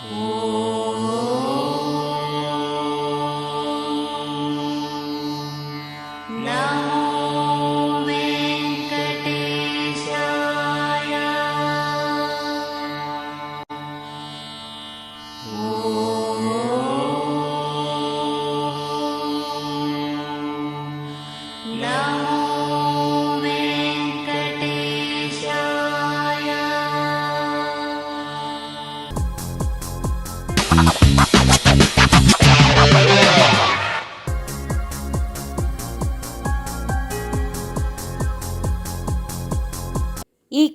ಈ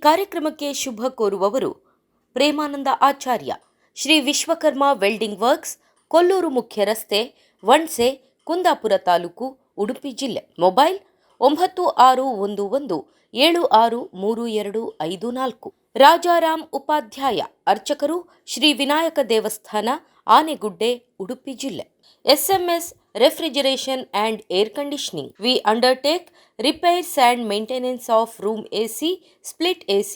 ಕಾರ್ಯಕ್ರಮಕ್ಕೆ ಶುಭ ಕೋರುವವರು ಪ್ರೇಮಾನಂದ ಆಚಾರ್ಯ, Shri Vishwakarma welding works, Kollur ಮುಖ್ಯ ರಸ್ತೆ, ವಣ್ಸೆ, ಕುಂದಾಪುರ ತಾಲೂಕು, ಉಡುಪಿ ಜಿಲ್ಲೆ. ಮೊಬೈಲ್ 9611763254. ರಾಜಾರಾಮ್ ಉಪಾಧ್ಯಾಯ, ಅರ್ಚಕರು, ಶ್ರೀ ವಿನಾಯಕ ದೇವಸ್ಥಾನ, ಆನೆಗುಡ್ಡೆ, ಉಡುಪಿ ಜಿಲ್ಲೆ. SMS Refrigeration and Air Conditioning. We undertake repairs and maintenance of room AC, split AC,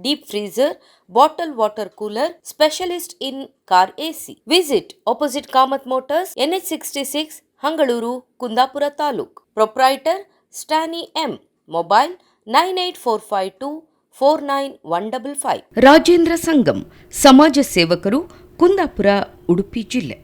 deep freezer, bottle water cooler, specialist in car AC. Visit opposite Kamath Motors, NH66, Hangaluru, Kundapura Taluk. Proprietor Stani M. Mobile 984524955. Rajendra Sangam, ಸಮಾಜ ಸೇವಕರು, ಕುಂದಾಪುರ, ಉಡುಪಿ ಜಿಲ್ಲೆ.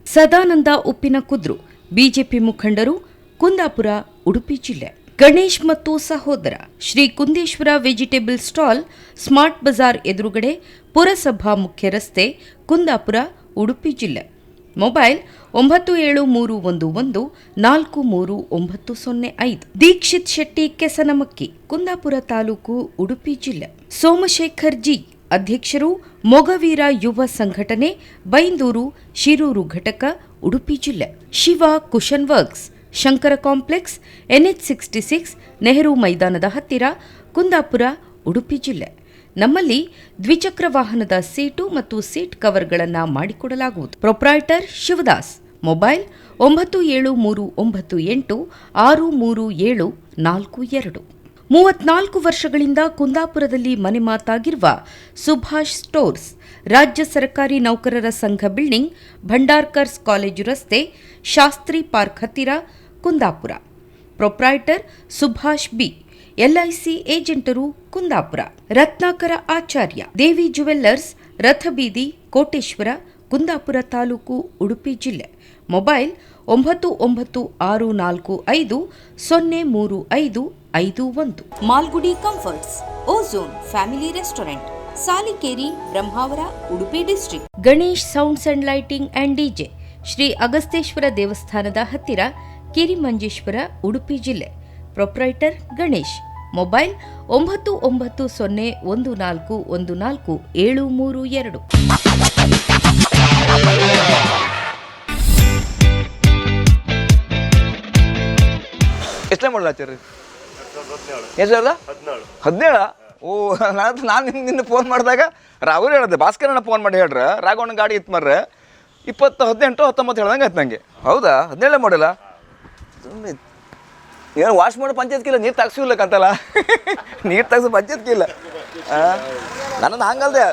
ಸದಾನಂದ ಉಪ್ಪಿನ ಕುದ್ರು, BJP ಮುಖಂಡರು, ಕುಂದಾಪುರ, ಉಡುಪಿ ಜಿಲ್ಲೆ. ಗಣೇಶ್ ಮತ್ತು ಸಹೋದರ, Shri Kundeshwara vegetable stall, smart Bazaar ಎದುರುಗಡೆ, ಪುರಸಭಾ ಮುಖ್ಯ ರಸ್ತೆ, ಕುಂದಾಪುರ, ಉಡುಪಿ ಜಿಲ್ಲೆ. ಮೊಬೈಲ್ 9711143905. ದೀಕ್ಷಿತ್ ಶೆಟ್ಟಿ ಕೆಸನಮಕ್ಕಿ, ಕುಂದಾಪುರ ತಾಲೂಕು, ಉಡುಪಿ ಜಿಲ್ಲೆ. ಸೋಮಶೇಖರ್ ಜಿ, ಅಧ್ಯಕ್ಷರು, ಮೊಗವೀರ ಯುವ ಸಂಘಟನೆ, ಬೈಂದೂರು, ಶಿರೂರು ಘಟಕ, ಉಡುಪಿ ಜಿಲ್ಲೆ. Shiva cushion works, Shankara complex, NH66, Nehru ಮೈದಾನದ ಹತ್ತಿರ, ಕುಂದಾಪುರ, ಉಡುಪಿ ಜಿಲ್ಲೆ. ನಮ್ಮಲ್ಲಿ ದ್ವಿಚಕ್ರ ವಾಹನದ ಸೀಟು ಮತ್ತು ಸೀಟ್ ಕವರ್ಗಳನ್ನು ಮಾಡಿಕೊಡಲಾಗುವುದು. ಪ್ರೊಪ್ರೈಟರ್ ಶಿವದಾಸ್. ಮೊಬೈಲ್ 9798637742. 34 ವರ್ಷಗಳಿಂದ ಕುಂದಾಪುರದಲ್ಲಿ ಮನೆ ಮಾತಾಗಿರುವ ಸುಭಾಷ್ ಸ್ಟೋರ್ಸ್, ರಾಜ್ಯ ಸರ್ಕಾರಿ ನೌಕರರ ಸಂಘ ಬಿಲ್ಡಿಂಗ್, ಭಂಡಾರ್ಕರ್ಸ್ ಕಾಲೇಜು ರಸ್ತೆ, ಶಾಸ್ತ್ರಿ ಪಾರ್ಕ್ ಹತ್ತಿರ, Kundapura. Proprietor Subhash B. LIC ಏಜೆಂಟರು, ಕುಂದಾಪುರ. ರತ್ನಾಕರ ಆಚಾರ್ಯ, ದೇವಿ ಜುವೆಲ್ಲರ್ಸ್, ರಥಬೀದಿ, ಕೋಟೇಶ್ವರ, ಕುಂದಾಪುರ ತಾಲೂಕು, ಉಡುಪಿ ಜಿಲ್ಲೆ. Mobile 9945035551. Malgudi comforts, ozone family restaurant, Salikeri, Brahmavara, Udupi district. Ganesh sounds and lighting and DJ, Shri Agasteshwara ದೇವಸ್ಥಾನದ ಹತ್ತಿರ, ಕಿರಿಮಂಜೇಶ್ವರ, ಉಡುಪಿ ಜಿಲ್ಲೆ. ಪ್ರೊಪ್ರೈಟರ್ ಗಣೇಶ್. ಮೊಬೈಲ್ 9901414732. ಎಷ್ಟೇ ಮಾಡಲಾಗ್ತೀರಿ? ಎಷ್ಟು ಹೇಳ್ದ? 17. ಓ, ನಾನು ನಿನ್ನ ಫೋನ್ ಮಾಡಿದಾಗ ಅವ್ರು ಹೇಳಿದೆ, ಭಾಸ್ಕರಣ್ಣ ಫೋನ್ ಮಾಡಿ ಹೇಳ್ರ, ರಾಘವಣ್ಣ ಗಾಡಿ ಇತ್ತು ಮರ್ರೆ 20, 18, 19 ಹೇಳ್ದಂಗೆ ಆಯ್ತು ನನಗೆ. ಹೌದಾ? 17 ಮಾಡಿಲ್ಲ? ಏನು ವಾಶ್ ಮಾಡೋ ಪಂಚಾಯತ್ಕಿಲ್ಲ, ನೀರು ತೆಗ್ಸಿಲ್ಲಕ್ಕಂತಲ್ಲ. ನೀರು ತೆಗ್ಸೋ ಪಂಚಾಯತ್ಕಿಲ್ಲ. ನನ್ನದು ಹಂಗಲ್ದೆ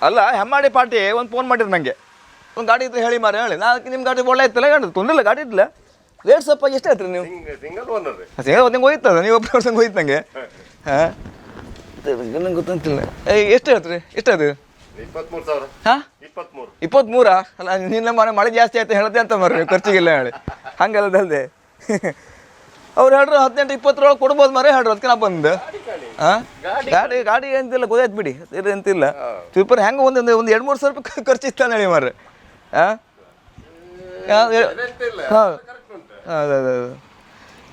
ಅಲ್ಲ, ಹೆಮ್ಮಾಡಿ ಪಾರ್ಟಿ ಒಂದು ಫೋನ್ ಮಾಡಿದ್ರು ನನಗೆ, ಒಂದು ಗಾಡಿ ಇದ್ರೆ ಹೇಳಿ ಮಾರ ಹೇಳಿ. ನಾನು ನಿಮ್ಮ ಗಾಡಿ ಒಳ್ಳೆ ಇತ್ತಲ್ಲ, ತೊಂದಿಲ್ಲ ಗಾಡಿ ಇದ್ದಿಲ್ಲ. ರೇಟ್ ಸ್ವಲ್ಪ ಎಷ್ಟು ಹೇಳ್ತೀರಿ ನೀವು? ಸಿಂಗಲ್ ಒಂದಂಗೆ ಹೋಯ್ತದ, ನೀವು ಒಬ್ಬರು ವರ್ಷಂಗೆ ಹೋಯ್ತು ನನಗೆ. ಹಾಂ, ನಂಗೆ ಗೊತ್ತಂತಿಲ್ಲ. ಎಷ್ಟು ಹೇಳ್ತೀರಿ? ಎಷ್ಟಾಯ್ತು? 23,000. ಹಾಂ, 23. ಅಲ್ಲ, ನಿನ್ನ ಮಳೆ ಜಾಸ್ತಿ ಆಯ್ತು ಹೇಳ್ದೆ ಅಂತ ಮರ್ರಿ, ಖರ್ಚಿಗಿಲ್ಲ ಹೇಳಿ. ಹಂಗಲ್ಲದಲ್ದೆ ಅವ್ರು ಹೇಳ್ರು 18, 20 ಕೊಡ್ಬೋದು ಮರೆ ಹೇಳ್ರು. ಅದಕ್ಕೆ ನಾ ಬಂದು ಹಾಂ, ಗಾಡಿ ಎಂತಿಲ್ಲ, ಗೊತ್ತಾಯ್ತು ಬಿಡಿ, ಎಂತಿಲ್ಲ. ಸ್ಲೀಪರ್ ಹೆಂಗೆ ಒಂದು 2-3 ಸಾವಿರ ರೂಪಾಯಿ ಖರ್ಚಿಸ್ತಾನೆ ಹೇಳಿ ಮರ್ರಿ. ಹಾಂ ಹಾಂ, ಹೌದೌದು.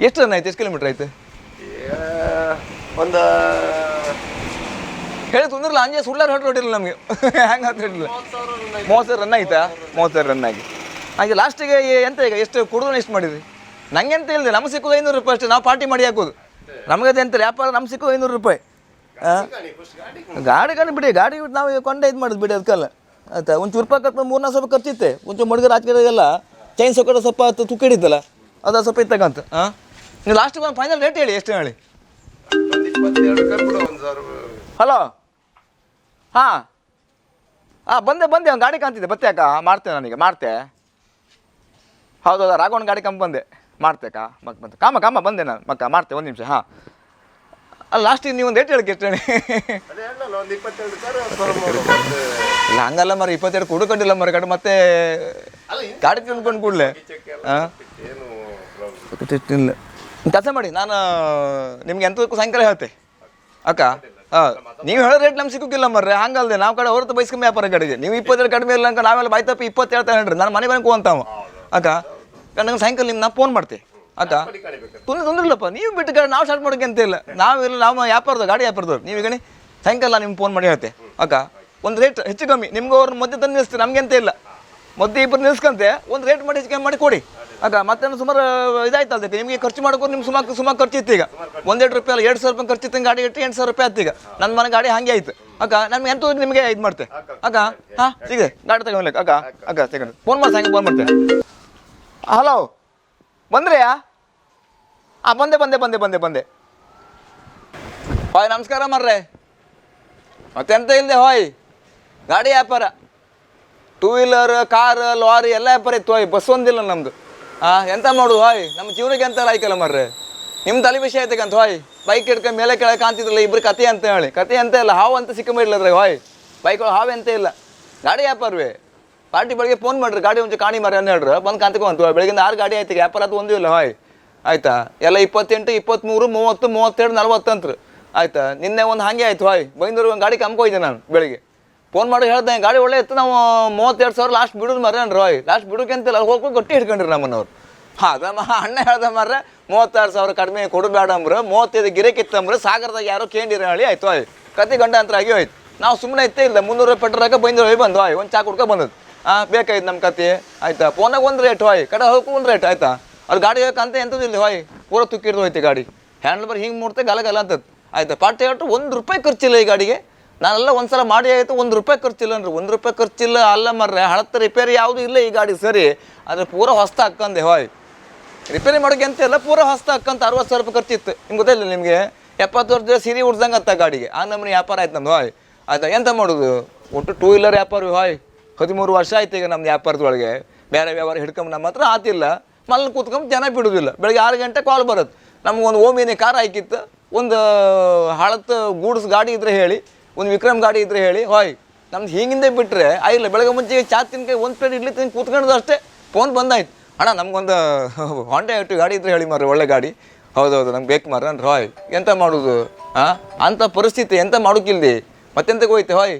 ಎಷ್ಟು ರನ್ ಆಯ್ತು? ಎಷ್ಟು ಕಿಲೋಮೀಟ್ರ್ ಆಯ್ತು? ಒಂದು ಹೇಳಿ ತೊಂದ್ರಲ್ಲ, ಅಂಜೆ ಸುಳ್ಳಾರು ಹೊರಟಿಲ್ಲ ನಮಗೆ. ಹೆಂಗೆ ಅಂತ ಹೇಳಿಲ್ಲ. 30,000 ರನ್ ಆಯ್ತಾ? 30,000 ರನ್ ಆಗಿ ಹಾಗೆ ಲಾಸ್ಟಿಗೆ ಎಂತ ಈಗ ಎಷ್ಟು ಕೊಡೋದು? ಎಷ್ಟು ಮಾಡಿದ್ರಿ? ನಂಗೆ ಎಂತ ಹೇಳಿದೆ, ನಮ್ಗೆ ಸಿಕ್ಕೋದು 500 ರೂಪಾಯಿ ಅಷ್ಟೇ. ನಾವು ಪಾರ್ಟಿ ಮಾಡಿ ಹಾಕೋದು, ನಮಗದು ಎಂತ ವ್ಯಾಪಾರ. ನಮ್ಗೆ ಸಿಕ್ಕೋದು 500 ರೂಪಾಯಿ. ಗಾಡಿ ಬಿಡಿ, ಗಾಡಿ ಬಿಟ್ಟು ನಾವು ಕೊಂಡೆ ಇದು ಮಾಡೋದು ಬಿಡಿ, ಅದಕ್ಕೆಲ್ಲ ಆಯ್ತಾ. ಒಂಚೂರು ರೂಪಾಯಿ ಕಟ್ಕೊಂಡು 3-4 ರೂಪಾಯಿ ಖರ್ಚಿತ್ತೆ. ಒಂಚೂರು ಮಡ್ಗರು ಹಾಕಿದಾಗೆಲ್ಲ ಚೈನ್ ಸೊಕ್ಕಡ ಸ್ವಲ್ಪ ತುಕ್ಕು ಹಿಡಿತಲ್ಲ, ಅದು ಸ್ವಲ್ಪ ಇತ್ತಕ್ಕಂತ. ಹಾಂ, ನೀವು ಲಾಸ್ಟಿಗೆ ಒಂದು ಫೈನಲ್ ರೇಟ್ ಹೇಳಿ, ಎಷ್ಟು ಹೇಳಿ? ಹಲೋ, ಹಾಂ ಹಾಂ ಬಂದೆ ಅವ್ನು ಗಾಡಿ ಕಾಣ್ತಿದ್ದೆ ಬತ್ತೆ ಅಕ್ಕ ಮಾಡ್ತೆ ನನಗೆ ಮಾಡ್ತೆ ಹೌದೌದು ರಾಘವನ್ ಗಾಡಿ ಬಂದೆ ಮಾಡ್ತೆ ಅಕ್ಕ ಬಂದೆ ಕಾಮ ಬಂದೆ ನಾನು ಮಾಡ್ತೆ ಒಂದು ನಿಮಿಷ ಹಾಂ ಅಲ್ಲ ಲಾಸ್ಟಿಗೆ ನೀವು ಒಂದು ರೇಟ್ ಹೇಳಕ್ಕೆ ಎಷ್ಟು ಹೇಳಿ ಇಲ್ಲ ಹಂಗಲ್ಲ ಮರ 22 ಕೊಡುಕೊಂಡಿಲ್ಲ ಮರ ಗಾಡಿ ಮತ್ತೆ ಗಾಡಿ ತಿಳ್ಕೊಂಡು ಕೂಡಲೇ ಹಾಂ ಇಲ್ಲ ಕೆಲಸ ಮಾಡಿ ನಾನು ನಿಮ್ಗೆ ಎಂತದಕ್ಕೂ ಸಾಯಂಕಾಲ ಹೇಳ್ತೆ ಅಕ್ಕ ಹಾಂ ನೀವು ಹೇಳೋ ರೇಟ್ ನಮ್ಗೆ ಸಿಕ್ಕಿಲ್ಲ ಮರ್ರೆ ಹಂಗಲ್ದೆ ನಾವು ಕಡೆ ಹೊರತು ಬೈಸ್ಕೊಂಬ ವ್ಯಾಪಾರ ಕಡೆಗೆ ನೀವು 22 ಕಡಿಮೆ ಇಲ್ಲ ಅಂಕ ನಾವೆಲ್ಲ ಬಾಯ್ತಪ್ಪ 20 ಹೇಳ್ತಾ ಹೇಳ್ರಿ ನಾನು ಮನೆ ಬಂದು ಅಂತಾವ ಅಕ್ಕ ನಂಗೆ ಸಾಯಂಕಾಲ ನಿಮ್ಗೆ ನಾ ಫೋನ್ ಮಾಡ್ತೆ ಅಕ್ಕ ತೊಂದ್ರಿಲ್ಲಪ್ಪ ನೀವು ಬಿಟ್ಟು ಗಾಡಿ ನಾವು ಸ್ಟಾರ್ಟ್ ಮಾಡೋಕೆ ಅಂತ ಇಲ್ಲ ನಾವು ವ್ಯಾಪಾರದ ಗಾಡಿ ವ್ಯಾಪಾರದವ್ರು ನೀವು ಈಗ ಸಾಯಂಕಾಲ ನಿಮ್ಗೆ ಫೋನ್ ಮಾಡಿ ಹೇಳ್ತೆ ಅಕ್ಕ ಒಂದು ರೇಟ್ ಹೆಚ್ಚು ಕಮ್ಮಿ ನಿಮ್ಗೆ ಅವ್ರ ಮಧ್ಯೆ ತಂದು ನಿಲ್ಲಿಸ್ತೀವಿ ನಮ್ಗೆ ಅಂತ ಇಲ್ಲ ಮಧ್ಯೆ ಇಬ್ಬರು ನಿಲ್ಸ್ಕೊಂತೆ ಒಂದು ರೇಟ್ ಮಾಡಿ ಹೆಚ್ಚು ಕಮ್ಮಿ ಮಾಡಿ ಕೊಡಿ ಅಕ್ಕ ಮತ್ತೆ ಸುಮಾರು ಇದಾಯ್ತು ಅದಕ್ಕೆ ನಿಮಗೆ ಖರ್ಚು ಮಾಡ್ಕೊಂಡು ನಿಮ್ಗೆ ಸುಮಾರು ಖರ್ಚಿತ್ತು ಈಗ 1-2 ರೂಪಾಯಿ ಅಲ್ಲ 2,000 ರೂಪಾಯಿ ಖರ್ಚಿತ್ತು ಗಾಡಿ ಇಟ್ಟು 8,000 ರೂಪಾಯಿ ಆಯ್ತು ಈಗ ನನ್ನ ಮನೆ ಗಾಡಿ ಹಾಗೆ ಆಯ್ತು ಅಕ್ಕ ನಮ್ಗೆ ಎಂತೂ ನಿಮಗೆ ಇದು ಮಾಡ್ತೆ ಅಕ್ಕ ಹಾಂ ಸಿಗಿದೆ ಗಾಡಿ ತಗೊಂಡ್ಲಿಕ್ಕೆ ಅಕ್ಕ ಸಿಗೋಣ ಫೋನ್ ಮಾಡಿ ಸಾಯಂಕಾಲ ಫೋನ್ ಮಾಡ್ತೇನೆ ಹಲೋ ಬಂದ್ರಿಯಾ ಹಾಂ ಬಂದೆ ಹಾಯ್ ನಮಸ್ಕಾರ ಮರ್ರೆ ಮತ್ತೆಂತ ಇಲ್ಲದೆ ಹಾಯ್ ಗಾಡಿ ವ್ಯಾಪಾರ 2 ವೀಲರ್ ಕಾರ್ ಲಾರಿ ಎಲ್ಲ ವ್ಯಾಪಾರ ಇತ್ತು ಹಾಯ್ ಬಸ್ ಒಂದಿಲ್ಲ ನಮ್ಮದು ಎಂತ ಮಾಡೋದು ಹಾಯ್ ನಮ್ಮ ಜೀವನಕ್ಕೆ ಎಂತ ಆಯ್ಕಲ್ಲ ಮರ್ರೆ ನಿಮ್ಮ ತಲೆ ವಿಷಯ ಐತಕ್ಕಂತ ಹಾಯ್ ಬೈಕ್ ಹಿಡ್ಕೊಂಡು ಮೇಲೆ ಕೆಳಗೆ ಕಾಣ್ತಿದ್ರಲ್ಲ ಇಬ್ರು ಕತೆ ಅಂತ ಹೇಳಿ ಕತೆ ಅಂತ ಇಲ್ಲ ಹಾವು ಅಂತ ಸಿಕ್ಕಂಬಿಡ್ಲದ್ರಾಗ ಹಾಯ್ ಬೈಕ್ಗಳು ಹಾವು ಎಂತ ಇಲ್ಲ ಗಾಡಿ ವ್ಯಾಪಾರವೇ ಪಾರ್ಟಿ ಬೆಳಗ್ಗೆ ಫೋನ್ ಮಾಡ್ರಿ ಗಾಡಿ ಒಂಚೂರು ಕಾಣಿ ಮಾರಿ ಅಂತ ಹೇಳ್ರಿ ಬಂದು ಕಾಂತ್ಕೊಂತ ಬೆಳಗಿಂದ 6 ಗಾಡಿ ಆಯ್ತು ವ್ಯಾಪಾರ ಅದು ಒಂದೂ ಇಲ್ಲ ಹಾಯ್ ಆಯ್ತಾ ಎಲ್ಲ 28, 23, 30, 32, 40 ಅಂತ್ರು ಆಯ್ತಾ ನಿನ್ನೆ ಒಂದು ಹಾಗೆ ಆಯ್ತು ಹಾಯ್ ಬೈಂದೂರು ಒಂದು ಗಾಡಿ ಕಮ್ಕೊಯ್ದೆ ನಾನು ಬೆಳಿಗ್ಗೆ ಫೋನ್ ಮಾಡಿ ಹೇಳ್ದೆ ಗಾಡಿ ಒಳ್ಳೆ ಇತ್ತು ನಾವು 32,000 ಲಾಸ್ಟ್ ಬಿಡೋದು ಮರ್ರಿ ಹಾಯ್ ಲಾಸ್ಟ್ ಬಿಡೋಕೆ ಅಂತಿಲ್ಲ ಹೋಗ್ಕೊಂಡು ಗಟ್ಟಿ ಹಿಡ್ಕೊಂಡ್ರಿ ನಮ್ಮನ್ನವ್ರು ಅದಮ್ಮ ಅಣ್ಣ ಹೇಳ್ದೆ ಮರ್ರೆ 36,000 ಕಡಿಮೆ ಕೊಡಬೇಡ ಅಂಬ್ರು 35 ಗಿರಕಿತ್ತಂಬ್ರು ಸಾಗರದಾಗ ಯಾರೋ ಕೇಂದಿರ ಹೇಳಿ ಆಯ್ತು ಹಾಯ್ ಕತ್ತಿ ಗಂಟೆ ಅಂತ ಆಗಿ ಹೋಯ್ತು ನಾವು ಸುಮ್ಮನೆ ಇತ್ತೇ ಇಲ್ಲ 300 ಪೆಟ್ರೋಲಾಗ ಬೈಂದೂರು ಹೋಗಿ ಬಂದು ಹಾಯ್ ಒಂದು ಚಾ ಕುಡ್ಕೊ ಬಂದದ್ದು ಬೇಕಾಯ್ತು ನಮ್ಮ ಕತೆ ಆಯ್ತಾ ಫೋನಾಗ ಒಂದು ರೇಟ್ ಹಾಯ್ ಕಡೆ ಹೋಗಕ್ಕೂ ಒಂದು ರೇಟ್ ಆಯ್ತಾ ಅದು ಗಾಡಿ ಹೋಗಕ್ಕಂತ ಎಂಥದ್ದು ಇಲ್ಲ ಹಾಯ್ ಪೂರ ತುಕ್ಕಿಡ್ದು ಹೋಯ್ತು ಗಾಡಿ ಹ್ಯಾಂಡಲ್ ಬರ್ ಹಿಂಗೆ ಮುಡ್ತೆ ಗಲ ಅಂತದ್ದು ಆಯ್ತಾ ಪಾರ್ಟಿ ಹೇಳ್ತು 1 ರೂಪಾಯಿ ಖರ್ಚಿಲ್ಲ ಈ ಗಾಡಿಗೆ ನಾನೆಲ್ಲ ಒಂದು ಸಲ ಮಾಡಿ ಆಯಿತು 1 ರೂಪಾಯಿ ಖರ್ಚಿಲ್ಲ ಅಂದ್ರೆ 1 ರೂಪಾಯಿ ಖರ್ಚಿಲ್ಲ ಅಲ್ಲ ಮರ್ರೆ ಹಳತ್ತ ರಿಪೇರಿ ಯಾವುದೂ ಇಲ್ಲ ಈ ಗಾಡಿ ಸರಿ ಆದರೆ ಪೂರ ಹೊಸ್ತ ಹಾಕ್ಕಂದೆ ಹಾಯ್ ರಿಪೇರಿ ಮಾಡೋಕೆ ಅಂತ ಇಲ್ಲ ಪೂರ ಹೊಸ್ತ ಹಾಕ್ಕಂತ 60,000 ರೂಪಾಯಿ ಖರ್ಚಿತ್ತು ನಿಮ್ಗೆ ಗೊತ್ತಿಲ್ಲ ನಿಮಗೆ 70 ವರ್ಷದ ಸಿರಿ ಉಡ್ದಂಗೆ ಅತ್ತ ಗಾಡಿಗೆ ನಮ್ಮನೆ ವ್ಯಾಪಾರ ಆಯ್ತು ನಮ್ದು ಹಾಯ್ ಆಯ್ತಾ ಎಂತ ಮಾಡೋದು ಒಟ್ಟು 2 ವೀಲರ್ ವ್ಯಾಪಾರ ಹಾಯ್ 13 ವರ್ಷ ಆಯ್ತು ಈಗ ನಮ್ಮ ವ್ಯಾಪಾರದೊಳಗೆ ಬೇರೆ ವ್ಯವಹಾರ ಹಿಡ್ಕೊಂಡು ನಮ್ಮ ಹತ್ರ ಆತಿಲ್ಲ ಮಲ್ಲಿ ಕೂತ್ಕೊಂಡು ಜನ ಬಿಡೋದಿಲ್ಲ ಬೆಳಗ್ಗೆ 6 ಗಂಟೆ ಕಾಲ್ ಬರುತ್ತೆ ನಮಗೊಂದು ಓಮಿನಿ ಕಾರ್ ಹಾಕಿತ್ತು ಒಂದು ಹಳತ್ತು ಗೂಡ್ಸ್ ಗಾಡಿ ಇದ್ರೆ ಹೇಳಿ ಒಂದು ವಿಕ್ರಮ್ ಗಾಡಿ ಇದ್ರೆ ಹೇಳಿ ಹಾಯ್ ನಮ್ದು ಹಿಂಗಿಂದೆ ಬಿಟ್ಟರೆ ಆಗಿಲ್ಲ ಬೆಳಗ್ಗೆ ಮುಂಚೆ ಚಾ ತಿನ್ಕೈ ಒಂದು ಪ್ಲೇಟ್ ಇಡ್ಲಿ ತಿಂದು ಕೂತ್ಕೊಳ್ಳೋದು ಅಷ್ಟೇ ಫೋನ್ ಬಂದಾಯ್ತು ಅಣ್ಣ ನಮ್ಗೊಂದು ಹೊಂಡೆ ಇಟ್ಟು ಗಾಡಿ ಇದ್ರೆ ಹೇಳಿ ಮಾರ್ರಿ ಒಳ್ಳೆ ಗಾಡಿ ಹೌದೌದು ನಮ್ಗೆ ಬೇಕು ಮಾರ್ರಿ ಅಂದ್ರೆ ಹಾಯ್ ಎಂತ ಮಾಡೋದು ಅಂಥ ಪರಿಸ್ಥಿತಿ ಎಂತ ಮಾಡೋಕ್ಕಿಲ್ದಿ ಮತ್ತೆಂತಕ್ಕೆ ಹೋಯ್ತೆ ಹಾಯ್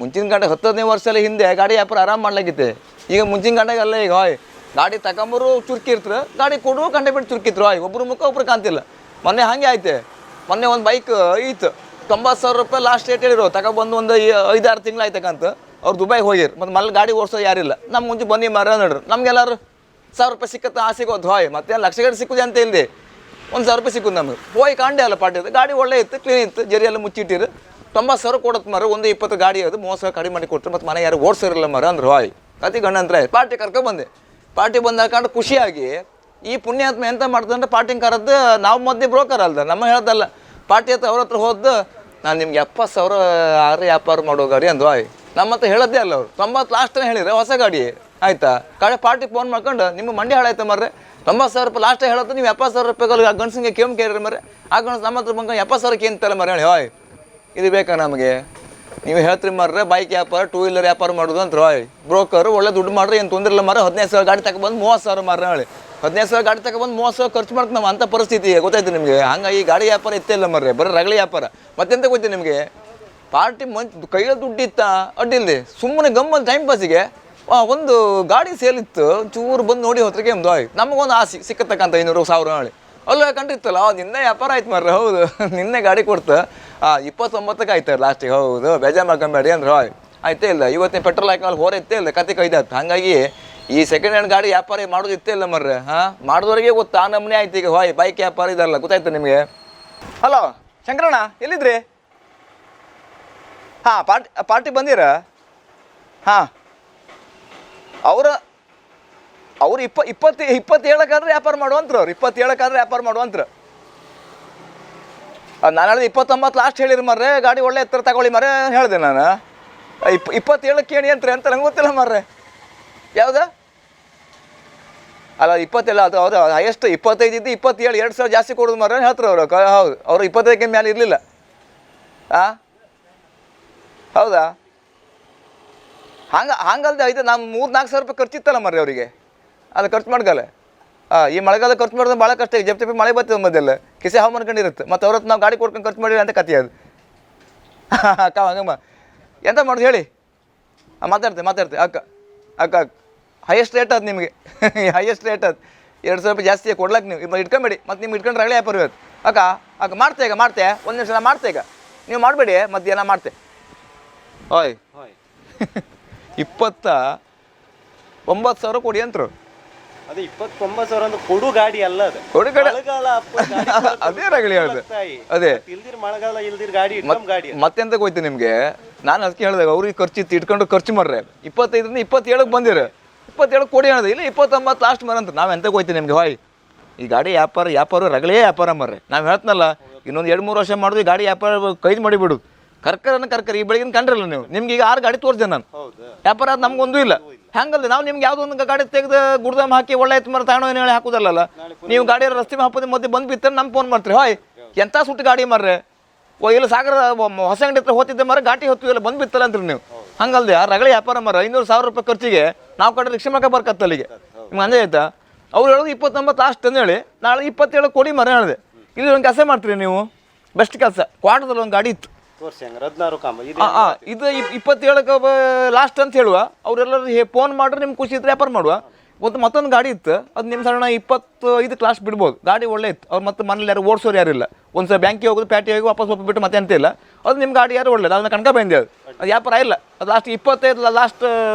ಮುಂಚಿನ ಗಂಟೆ 10-15 ವರ್ಷದ ಹಿಂದೆ ಗಾಡಿ ವ್ಯಾಪಾರ ಆರಾಮ್ ಮಾಡ್ಲಾಗಿತ್ತೆ ಈಗ ಮುಂಚಿನ ಗಂಟೆಗೆಲ್ಲ ಈಗ ಹಾಯ್ ಗಾಡಿ ತಗೊಂಬರು ಚುರುಕಿ ಇರ್ತಾರೆ ಗಾಡಿ ಕೊಡುವ ಗಂಟೆ ಬಿಟ್ಟು ಚುರುಕಿದ್ರು ಹಾಯ್ ಒಬ್ಬರು ಮುಖ ಒಬ್ರು ಕಾಣ್ತಿಲ್ಲ ಮೊನ್ನೆ ಹಾಗೆ ಆಯ್ತೆ ಮೊನ್ನೆ ಒಂದು ಬೈಕ್ ಇತ್ತು 90,000 ರೂಪಾಯಿ ಲಾಸ್ಟ್ ರೇಟ್ ಹೇಳಿರೋ ತಗೊಬಂದು ಒಂದು 5-6 ತಿಂಗಳು ಆಯ್ತಕ್ಕಂತ ಅವ್ರು ದುಬೈಗೆ ಹೋಗಿರು ಮತ್ತು ಮಲ್ಲಿ ಗಾಡಿ ಓಡಿಸೋದು ಯಾರಿಲ್ಲ ನಮ್ಮ ಮುಂಚೆ ಬನ್ನಿ ಮರ ನೋಡ್ರಿ ನಮ್ಗೆಲ್ಲರೂ 1,000 ರೂಪಾಯಿ ಸಿಕ್ಕತ್ತ ಸಿಗೋದು ಹಾಯ್ ಮತ್ತೆ ಲಕ್ಷಗಟ್ಟೆ ಸಿಕ್ಕುದು ಅಂತ ಇಲ್ಲದೆ 1,000 ರೂಪಾಯಿ ಸಿಕ್ಕುದು ನಮಗೆ ಹೋಯ್ ಕಾಂಡೆ ಅಲ್ಲ ಪಾಟಿ ಗಾಡಿ ಒಳ್ಳೆ ಇತ್ತು ಕ್ಲೀನ್ ಇತ್ತು ಜರಿಯೆಲ್ಲ ಮುಚ್ಚಿಟ್ಟಿರು 90,000 ಕೊಡುತ್ತೆ ಮರ ಒಂದು 20 ಗಾಡಿ ಅದು 30,000 ಕಡಿಮೆ ಮಾಡಿ ಕೊಟ್ಟರು ಮತ್ತು ಮನೆ ಯಾರು ಓಡಿಸಿರಲ್ಲ ಮರ ಅಂದ್ರೆ ಹಾಯ್ ಅತಿ ಗಂಡ ಅಂದ್ರೆ ಪಾರ್ಟಿ ಕರ್ಕೊಬಂದೆ ಪಾರ್ಟಿ ಬಂದಾಕೊಂಡು ಖುಷಿಯಾಗಿ ಈ ಪುಣ್ಯಾತ್ಮ ಎಂತ ಮಾಡ್ತಂದ್ರೆ ಪಾರ್ಟಿಂಗ್ ಕರದ್ದು ನಾವು ಮಧ್ಯೆ ಬ್ರೋಕರ್ ಅಲ್ದ ನಮ್ಮ ಹೇಳ್ದಲ್ಲ ಪಾರ್ಟಿ ಹತ್ರ ಅವ್ರ ಹತ್ರ ಹೋದ್ದು ನಾನು ನಿಮ್ಗೆ 70,000 ವ್ಯಾಪಾರ ಮಾಡೋ ಗಾಡಿ ಅಂದು ಹಾಯ್ ನಮ್ಮ ಹತ್ರ ಹೇಳೋದೇ ಅಲ್ಲ ಅವ್ರು 90 ಲಾಸ್ಟೇ ಹೇಳಿದ್ರೆ ಹೊಸ ಗಾಡಿ ಆಯ್ತಾ ಕಡೆ ಪಾರ್ಟಿ ಫೋನ್ ಮಾಡ್ಕೊಂಡು ನಿಮ್ಮ ಮಂಡಿ ಹಾಳಾಯ್ತು ಮರ್ರೆ 90,000 ರೂಪಾಯಿ ಲಾಸ್ಟೇ ಹೇಳತ್ತೆ ನೀವು 70,000 ರೂಪಾಯಿಗಳು ಗಂಡಸಿಗೆ ಕೇಳಿರಿ ಮರ್ರೆ ಆ ಗಂಡಸು ನಮ್ಮ ಹತ್ರ ಬಂದು 70,000 ಏನಂತಲ್ಲ ಮರ ಹೇಳಿ ಹಾಯ್ ಇದು ಬೇಕಾ ನಮಗೆ ನೀವು ಹೇಳ್ತೀರಿ ಮರ್ರೆ ಬೈಕ್ ವ್ಯಾಪಾರ 2 ವೀಲರ್ ವ್ಯಾಪಾರ ಮಾಡೋದು ಅಂತ ಹಾಯ್ ಬ್ರೋಕರು ಒಳ್ಳೆ ದುಡ್ಡು ಮಾಡ್ರಿ ಏನು ತೊಂದರೆ ಇಲ್ಲ ಮರ 15,000 ಗಾಡಿ ತಗೊಬಂದು 30,000 ಮಾರ ಹೇಳಿ 15,000 ಗಾಡಿ ತಗೊಬಂದು 30,000 ಖರ್ಚು ಮಾಡ್ತೀವಿ ನಾವು ಅಂಥ ಪರಿಸ್ಥಿತಿ ಗೊತ್ತಾಯ್ತು ನಿಮಗೆ ಹಂಗಾಗಿ ಈ ಗಾಡಿ ವ್ಯಾಪಾರ ಇತ್ತಿಲ್ಲ ಮರ್ರೆ ಬರೀ ರಗಳಿ ವ್ಯಾಪಾರ ಮತ್ತೆಂತ ಗೊತ್ತಿ ನಿಮಗೆ ಪಾರ್ಟಿ ಕೈಯಲ್ಲಿ ದುಡ್ಡು ಇತ್ತ ಅಡ್ಡಿಲ್ಲದೆ ಸುಮ್ಮನೆ ಗಮ್ಮಲ್ಲಿ ಟೈಮ್ ಪಾಸಿಗೆ ಒಂದು ಗಾಡಿ ಸೇಲಿತ್ತು ಚೂರು ಬಂದು ನೋಡಿ ಹೊತ್ತಿಗೆ ಒಂದು ಹಾಯ್ ನಮಗೊಂದು ಸಿಕ್ಕತಕ್ಕಂಥ 500,000 ಹೇಳಿ ಅಲ್ಲೂ ಕಂಡಿತ್ತಲ್ಲ ನಿನ್ನೆ ವ್ಯಾಪಾರ ಆಯ್ತು ಮರ್ರೆ ಹೌದು ನಿನ್ನೆ ಗಾಡಿ ಕೊಡ್ತು 29ಕ್ಕೆ ಆಯ್ತಾರೆ ಲಾಸ್ಟಿಗೆ ಹೌದು ಬೇಜಾರು ಮಾಡ್ಕೊಂಬೇಡಿ ಅಂದ್ರೆ ಹಾಯ್ ಆಯ್ತೇ ಇಲ್ಲ ಇವತ್ತಿನ ಪೆಟ್ರೋಲ್ ಹಾಕಿ ಹೊರ ಇತ್ತೇ ಇಲ್ಲ ಕತೆ ಕೈದಾಯ್ತು ಹಾಗಾಗಿ ಈ ಸೆಕೆಂಡ್ ಹ್ಯಾಂಡ್ ಗಾಡಿ ವ್ಯಾಪಾರ ಮಾಡೋದು ಇತ್ತೇ ಇಲ್ಲ ಮರ್ರೆ ಮಾಡಿದವರಿಗೆ ಗೊತ್ತು ಆ ನಮ್ಮನೆ ಆಯ್ತು ಈಗ ಹಾಯ್ ಬೈಕ್ ವ್ಯಾಪಾರ ಇದಲ್ಲ ಗೊತ್ತಾಯ್ತು ನಿಮಗೆ ಹಲೋ ಶಂಕರಣ್ಣ ಎಲ್ಲಿದ್ರಿ ಪಾರ್ಟಿ ಬಂದಿರ ಅವ್ರು 27 ವ್ಯಾಪಾರ ಮಾಡುವಂತ್ರು ಅವ್ರು 27 ವ್ಯಾಪಾರ ಮಾಡುವಂತ್ರು ನಾನು ಹೇಳಿದೆ 29 ಲಾಸ್ಟ್ ಹೇಳಿರಿ ಮರ್ರೆ ಗಾಡಿ ಒಳ್ಳೆ ಎತ್ತರ ತಗೊಳ್ಳಿ ಮರೆ ಹೇಳಿದೆ ನಾನು 27ಕ್ಕೆ ಏಣಿ ಅಂತಾರೆ ಅಂತ ನಂಗೆ ಗೊತ್ತಿಲ್ಲ ಮಾರ್ರೆ. ಯಾವ್ದು ಅಲ್ಲ 27 ಅದು ಹೌದು ಹೈಯೆಸ್ಟ್ 25 ಇದ್ದು 27 2,000 ಜಾಸ್ತಿ ಕೊಡೋದು ಮಾರ್ರೆ ಹೇಳ್ತಾರೆ ಅವರು. ಹೌದು ಅವರು 25ಕ್ಕೆ ಮೇಲೆ ಇರಲಿಲ್ಲ. ಹೌದಾ ಹಂಗಲ್ದೆ ಐತೆ ನಾನು 3-4 ಸಾವಿರ ರೂಪಾಯಿ ಖರ್ಚಿತ್ತಲ್ಲ ಮರ್ರಿ ಅವರಿಗೆ. ಅದು ಖರ್ಚು ಮಾಡ್ಕಲ್ಲ. ಈ ಮಳೆಗಾಲ ಖರ್ಚು ಮಾಡೋದು ಭಾಳ ಕಷ್ಟ. ಈಗ ಜಪ್ತಿ ಮಳೆ ಬರ್ತದೆ ಮಧ್ಯೆಲ್ಲ ಕಿಸೆ ಹಾವು ಮಾಡ್ಕೊಂಡಿರುತ್ತೆ. ಮತ್ತು ಅವ್ರ ನಾವು ಗಾಡಿ ಕೊಡ್ಕೊಂಡು ಖರ್ಚು ಮಾಡಿರಿ ಅಂತ ಕತೆ ಅದು. ಅಕ್ಕ ಹಂಗಮ್ಮ ಎಂತ ಮಾಡೋದು ಹೇಳಿ. ಮಾತಾಡ್ತೆ ಅಕ್ಕ ಹೈಯೆಸ್ಟ್ ರೇಟ್ ಅದು ನಿಮಗೆ. ಹೈಯೆಸ್ಟ್ ರೇಟ್ ಅದು 2,000 ರೂಪಾಯಿ ಜಾಸ್ತಿ ಕೊಡ್ಲಕ್ಕೆ ನೀವು ಇಟ್ಕೊಂಬೇಡಿ. ಮತ್ತು ನಿಮ್ಗೆ ಇಟ್ಕೊಂಡ್ರೆ ರಗಳೆ ವ್ಯಾಪಾರ ಇವತ್ತು. ಅಕ್ಕ ಮಾಡ್ತೆ ಒಂದು ನಿಮಿಷ ನಾ ಮಾಡ್ತೆ. ಈಗ ನೀವು ಮಾಡಬೇಡಿ ಮಧ್ಯಾಹ್ನ ಮಾಡ್ತೆ. ಓಯ್ 29,000 ಕೊಡಿ ಅಂತರು. ಅದು 29,000 ಅಂತ ಕೊಡು ಗಾಡಿ ಅಲ್ಲ ಅದು. ಕೊಡು ಗಾಡಿ ಅದೇ ರಗಳಿ ಹೇಳ್ದೆ. ಅದೇ ಇಲ್ದಿರ್ ಮಳೆಗಾಲ ಇಲ್ದಿರ್ ಗಾಡಿ ಮತ್ತೆಂತ ಹೋಯ್ತು ನಿಮಗೆ. ನಾನು ಅದಕ್ಕೆ ಹೇಳಿದಾಗ ಅವ್ರಿಗೆ ಖರ್ಚಿತ್ತು ಇಟ್ಕೊಂಡು ಖರ್ಚು ಮಾಡ್ರೆ 25ರಿಂದ 27ಕ್ಕೆ ಬಂದಿರ 27 ಕೊಡಿ ಹೇಳಿದೆ. ಇಲ್ಲ 29 ಲಾಸ್ಟ್ ಮರಂತ ನಾವು ಎಂತ ಹೋಯ್ತು ನಿಮಗೆ. ಹಾಯ್ ಈ ಗಾಡಿ ವ್ಯಾಪಾರ ರಗಳೇ ವ್ಯಾಪಾರ ಮರ್ರೆ. ನಾವು ಹೇಳ್ತನಲ್ಲ ಇನ್ನೊಂದು 2-3 ವರ್ಷ ಮಾಡಿದ್ವಿ ಗಾಡಿ ವ್ಯಾಪಾರ ಕೈದು ಮಾಡಿಬಿಡು. ಕರ್ಕರಿ ಈ ಬೆಳಗಿನ ಕಂಡ್ರಲ್ಲ ನೀವು. ನಿಮ್ಗೆ ಈಗ 6 ಗಾಡಿ ತೋರಿಸ್ದೆ ನಾನು. ವ್ಯಾಪಾರ ಅದು ನಮ್ಗೊಂದು ಇಲ್ಲ. ಹಂಗಲ್ಲ ನಾವು ನಿಮ್ಗೆ ಯಾವುದೋ ಒಂದು ಗಾಡಿ ತೆಗೆದು ಗುಡ್ದಾಮ್ ಹಾಕಿ ಒಳ್ಳೆ ಎತ್ತು ಮರ ತಾಣೋ ಏನು ಹೇಳಿ ಹಾಕೋದಲ್ಲ. ನೀವು ಗಾಡಿ ರಸ್ತೆ ಹಾಕೋದು ಮತ್ತೆ ಬಂದು ಬಿತ್ತಾರೆ ನಮ್ಗೆ ಫೋನ್ ಮಾಡ್ತೀರಿ. ಹಾಯ್ ಎಂಥ ಸುಟ್ಟು ಗಾಡಿ ಮರ್ರೆ. ಇಲ್ಲ ಸಾಗರ ಹೊಸ ಅಂಗಡಿ ಹತ್ರ ಹೋಗ್ತಿದ್ದೆ ಮರ ಗಾಡಿ ಹೊತ್ತು ಇಲ್ಲ ಬಂದು ಬಿತ್ತಲ್ಲ ಅಂತೀರಿ ನೀವು. ಹಂಗಲ್ದೆ ಆ ರಗಳೆ ವ್ಯಾಪಾರ ಮರ 500,000 ರೂಪಾಯಿ ಖರ್ಚಿಗೆ ನಾವು ಕಡೆ ರಿಕ್ಷಾ ಮಾಡಕ್ಕೆ ಬರ್ಕತ್ತ ಅಲ್ಲಿಗೆ. ನಿಮ್ಗೆ ಅಂದೇ ಆಯ್ತಾ. ಅವ್ರು ಹೇಳೋದು 29 ಲಾಸ್ಟ್ ಅಂತ ಹೇಳಿ ನಾಳೆ 27 ಕೊಡಿ ಮರ ಹೇಳಿದೆ. ಇಲ್ಲಿ ಒಂದು ಕೆಲಸ ಮಾಡ್ತೀರಿ ನೀವು. ಬೆಸ್ಟ್ ಕೆಲಸ ಕ್ವಾರ್ಟರ್ದಲ್ಲಿ ಒಂದು ಗಾಡಿ ಇತ್ತು ಇದು 27ಕ್ಕೆ ಲಾಸ್ಟ್ ಅಂತ ಹೇಳುವ. ಅವರೆಲ್ಲರೂ ಫೋನ್ ಮಾಡ್ರೆ ನಿಮ್ಗೆ ಖುಷಿ ಇದ್ರೆ ವ್ಯಾಪಾರ ಮಾಡುವ. ಮತ್ತೊಂದು ಗಾಡಿ ಇತ್ತು ಅದು ನಿಮ್ಮ ಸಣ್ಣ 25 ಕ್ಲಾಸ್ ಬಿಡ್ಬೋದು. ಗಾಡಿ ಒಳ್ಳೆ ಇತ್ತು. ಅವ್ರು ಮತ್ತೆ ಮನೇಲಿ ಯಾರು ಓಡಿಸೋರು ಯಾರಿಲ್ಲ. ಒಂದು ಸಲ ಬ್ಯಾಂಕಿಗೆ ಹೋಗೋದು ಪ್ಯಾಟಿಗೆ ಹೋಗಿ ವಾಪಸ್ ಬಿಟ್ಟು ಮತ್ತೆ ಅಂತ ಇಲ್ಲ. ಅದು ನಿಮ್ಮ ಗಾಡಿ ಯಾರು ಒಳ್ಳೇದು ಅದನ್ನ ಕಣ್ಕ ಬಂದೆ. ಅದು ವ್ಯಾಪಾರ ಇಲ್ಲ. ಅದು ಲಾಸ್ಟ್ 25 ಲಾಸ್ಟ್